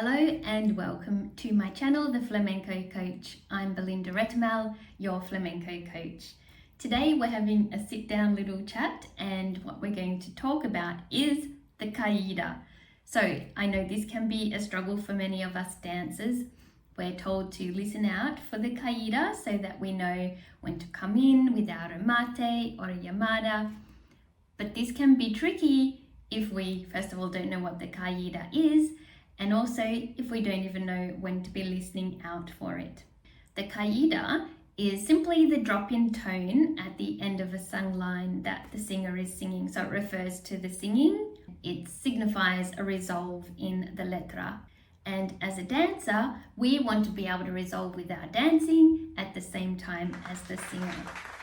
Hello and welcome to my channel, The Flamenco Coach. I'm Belinda Retamal, your flamenco coach. Today we're having a sit-down little chat and what we're going to talk about is the caída. So I know this can be a struggle for many of us dancers. We're told to listen out for the caída so that we know when to come in with our remate or a llamada. But this can be tricky if we first of all don't know what the caída is, and also if we don't even know when to be listening out for it. The caída is simply the drop-in tone at the end of a sung line that the singer is singing. So it refers to the singing. It signifies a resolve in the letra. And as a dancer, we want to be able to resolve with our dancing at the same time as the singer.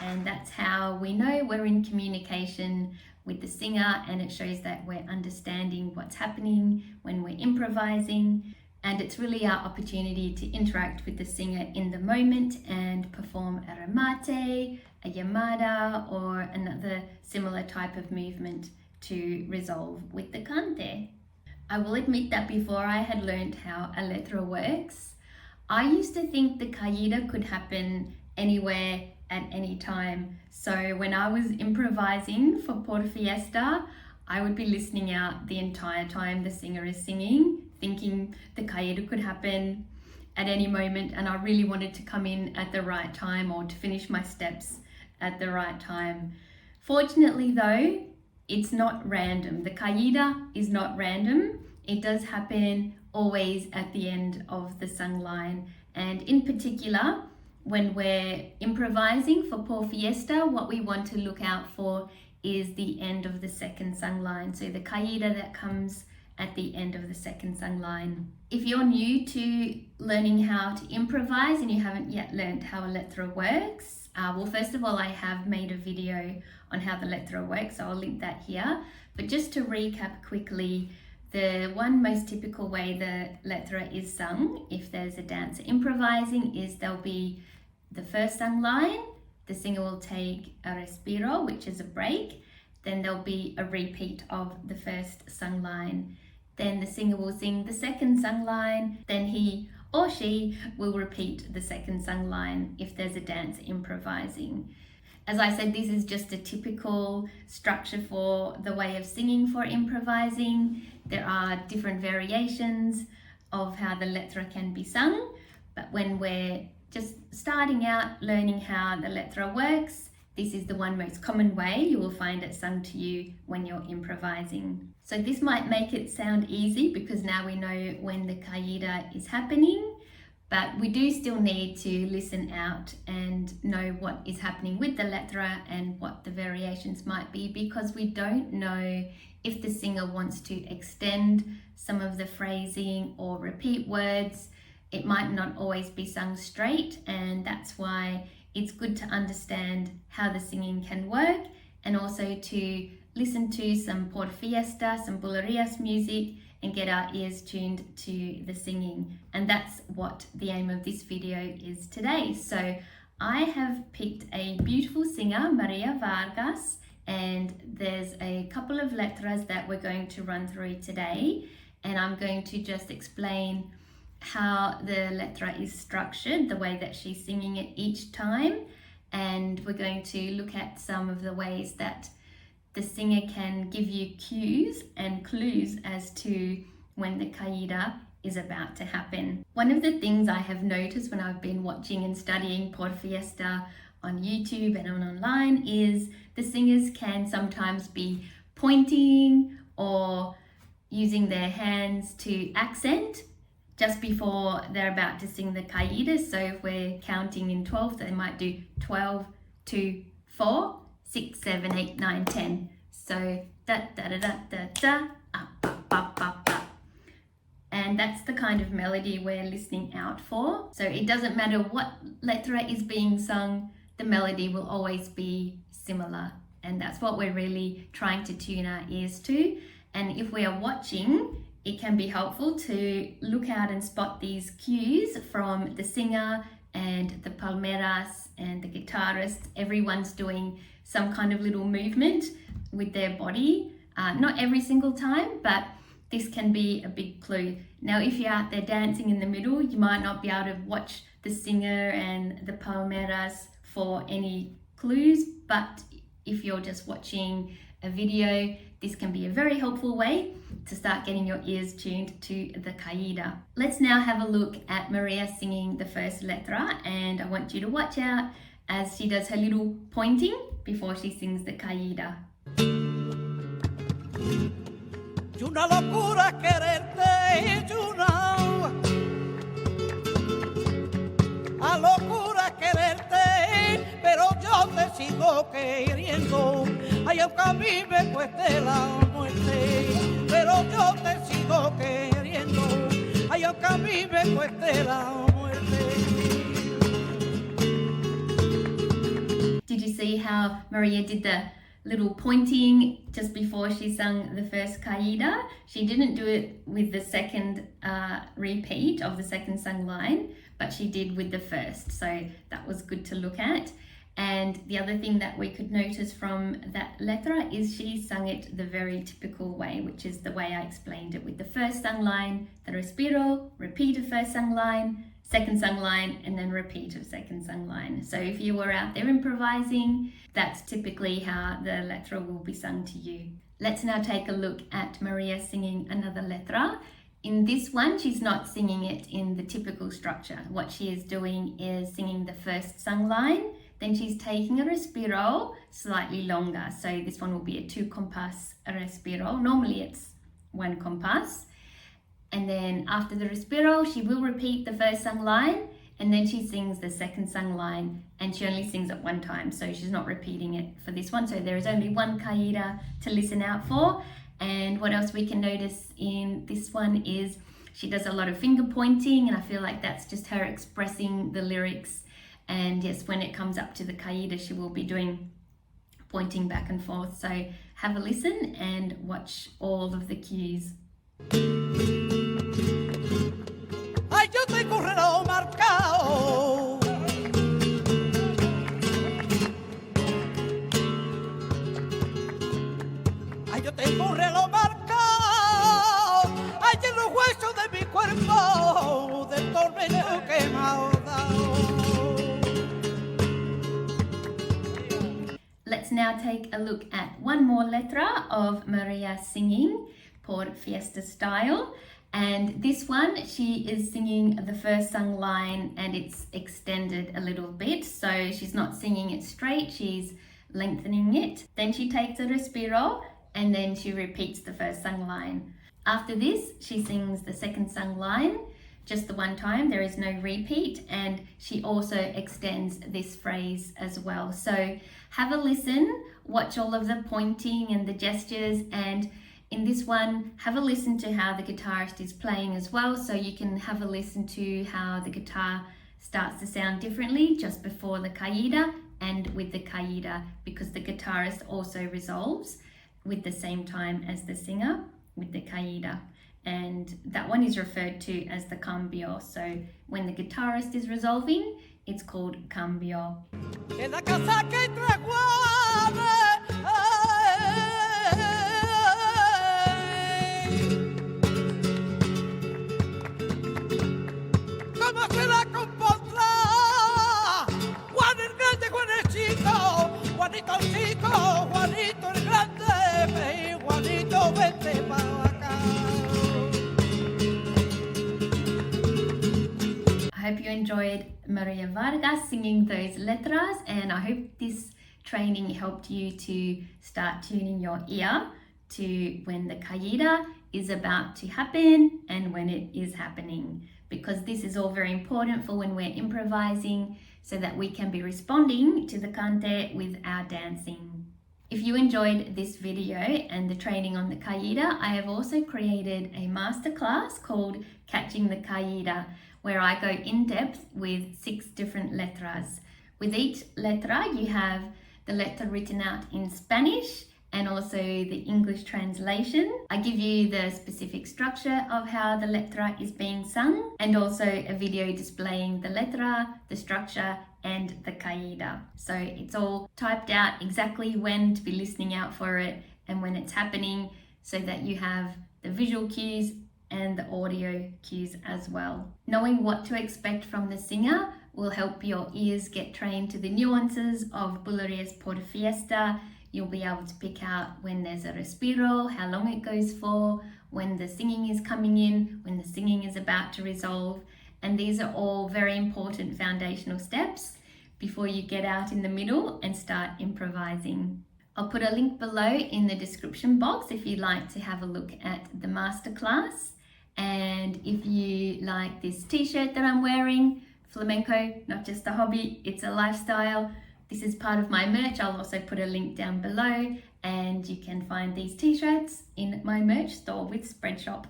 And that's how we know we're in communication with the singer, and it shows that we're understanding what's happening when we're improvising. And it's really our opportunity to interact with the singer in the moment and perform a remate, a llamada, or another similar type of movement to resolve with the cante. I will admit that before I had learned how a letra works, I used to think the caída could happen anywhere at any time. So when I was improvising for Por Fiesta, I would be listening out the entire time the singer is singing, thinking the caída could happen at any moment, and I really wanted to come in at the right time or to finish my steps at the right time. Fortunately though, it's not random. The caída is not random. It does happen always at the end of the sung line, and in particular when we're improvising for Por Fiesta, what we want to look out for is the end of the second sung line. So the caída that comes at the end of the second sung line. If you're new to learning how to improvise and you haven't yet learned how a letra works, well, first of all, I have made a video on how the letra works, so I'll link that here. But just to recap quickly, the one most typical way the letra is sung, if there's a dancer improvising, is there'll be the first sung line, the singer will take a respiro, which is a break, then there'll be a repeat of the first sung line. Then the singer will sing the second sung line, then he or she will repeat the second sung line if there's a dancer improvising. As I said, this is just a typical structure for the way of singing for improvising. There are different variations of how the letra can be sung, but when we're just starting out learning how the letra works, this is the one most common way you will find it sung to you when you're improvising. So this might make it sound easy because now we know when the caída is happening, but we do still need to listen out and know what is happening with the letra and what the variations might be, because we don't know if the singer wants to extend some of the phrasing or repeat words. It might not always be sung straight, and that's why it's good to understand how the singing can work, and also to listen to some Por Fiesta, some Bulerías music, and get our ears tuned to the singing. And that's what the aim of this video is today. So I have picked a beautiful singer, Marías Vargas, and there's a couple of letras that we're going to run through today, and I'm going to just explain how the letra is structured, the way that she's singing it each time, and we're going to look at some of the ways that the singer can give you cues and clues as to when the caída is about to happen. One of the things I have noticed when I've been watching and studying Por Fiesta on YouTube and online is the singers can sometimes be pointing or using their hands to accent just before they're about to sing the caída. So if we're counting in 12, they might do 12, 2, 4, 6, 7, 8, 9, 10. So da da da da da da, up, up, up, up, up. And that's the kind of melody we're listening out for. So it doesn't matter what letra is being sung, the melody will always be similar. And that's what we're really trying to tune our ears to. And if we are watching, it can be helpful to look out and spot these cues from the singer and the palmeras and the guitarist. Everyone's doing some kind of little movement with their body. Not every single time, but this can be a big clue. Now, if you're out there dancing in the middle, you might not be able to watch the singer and the palmeras for any clues, but if you're just watching a video, this can be a very helpful way to start getting your ears tuned to the Caída. Let's now have a look at Maria singing the first letra, and I want you to watch out as she does her little pointing before she sings the Caída. Una locura quererte, a locura quererte, pero yo te sigo queriendo. Ay, aunque a mí me cueste la muerte, pero yo te sigo queriendo. Ay, aunque a mí me cueste la muerte. Did you see how Maria did the little pointing just before she sung the first Caída? She didn't do it with the second repeat of the second sung line, but she did with the first, so that was good to look at. And the other thing that we could notice from that letra is she sung it the very typical way, which is the way I explained it, with the first sung line, the respiro, repeat of first sung line, second sung line, and then repeat of second sung line. So if you were out there improvising, that's typically how the letra will be sung to you. Let's now take a look at Maria singing another letra. In this one, she's not singing it in the typical structure. What she is doing is singing the first sung line, then she's taking a respiro slightly longer. So this one will be a 2 compás respiro. Normally it's 1 compás. And then after the respiro, she will repeat the first sung line, and then she sings the second sung line, and she only sings it 1 time, so she's not repeating it for this one. So there is only 1 Caída to listen out for. And what else we can notice in this one is she does a lot of finger pointing, and I feel like that's just her expressing the lyrics. And yes, when it comes up to the Caída, she will be doing pointing back and forth. So have a listen and watch all of the cues. Ay, yo tengo un reloj marcado. Ay, yo tengo un reloj marcado. Ay, en los huesos de mi cuerpo, del tormento que me ha dado. Let's now take a look at one more letra of Maria singing Por Fiesta style. And this one, she is singing the first sung line and it's extended a little bit. So she's not singing it straight, she's lengthening it. Then she takes a respiro and then she repeats the first sung line. After this, she sings the second sung line just the 1 time. There is no repeat, and she also extends this phrase as well. So have a listen, watch all of the pointing and the gestures, and in this one, have a listen to how the guitarist is playing as well, so you can have a listen to how the guitar starts to sound differently just before the Caída and with the Caída, because the guitarist also resolves with the same time as the singer with the Caída. And that one is referred to as the cambio. So when the guitarist is resolving, it's called cambio. Juanito chico, Juanito el grande, Juanito vete para acá. I hope you enjoyed Marías Vargas singing those letras, and I hope this training helped you to start tuning your ear to when the Caída is about to happen and when it is happening, because this is all very important for when we're improvising, so that we can be responding to the cante with our dancing. If you enjoyed this video and the training on the Caída, I have also created a masterclass called Catching the Caída, where I go in depth with 6 different letras. With each letra, you have the letra written out in Spanish and also the English translation. I give you the specific structure of how the letra is being sung, and also a video displaying the letra, the structure, and the Caída. So it's all typed out exactly when to be listening out for it and when it's happening, so that you have the visual cues and the audio cues as well. Knowing what to expect from the singer will help your ears get trained to the nuances of Bulerías Por Fiesta. You'll be able to pick out when there's a respiro, how long it goes for, when the singing is coming in, when the singing is about to resolve. And these are all very important foundational steps before you get out in the middle and start improvising. I'll put a link below in the description box if you'd like to have a look at the masterclass. And if you like this t-shirt that I'm wearing, flamenco, not just a hobby, it's a lifestyle. This is part of my merch. I'll also put a link down below, and you can find these t-shirts in my merch store with Spreadshop.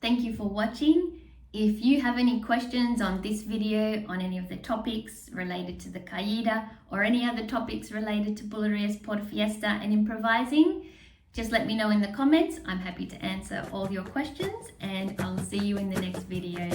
Thank you for watching. If you have any questions on this video, on any of the topics related to the Caída or any other topics related to Bulerías Por Fiesta and improvising, just let me know in the comments. I'm happy to answer all your questions, and I'll see you in the next video.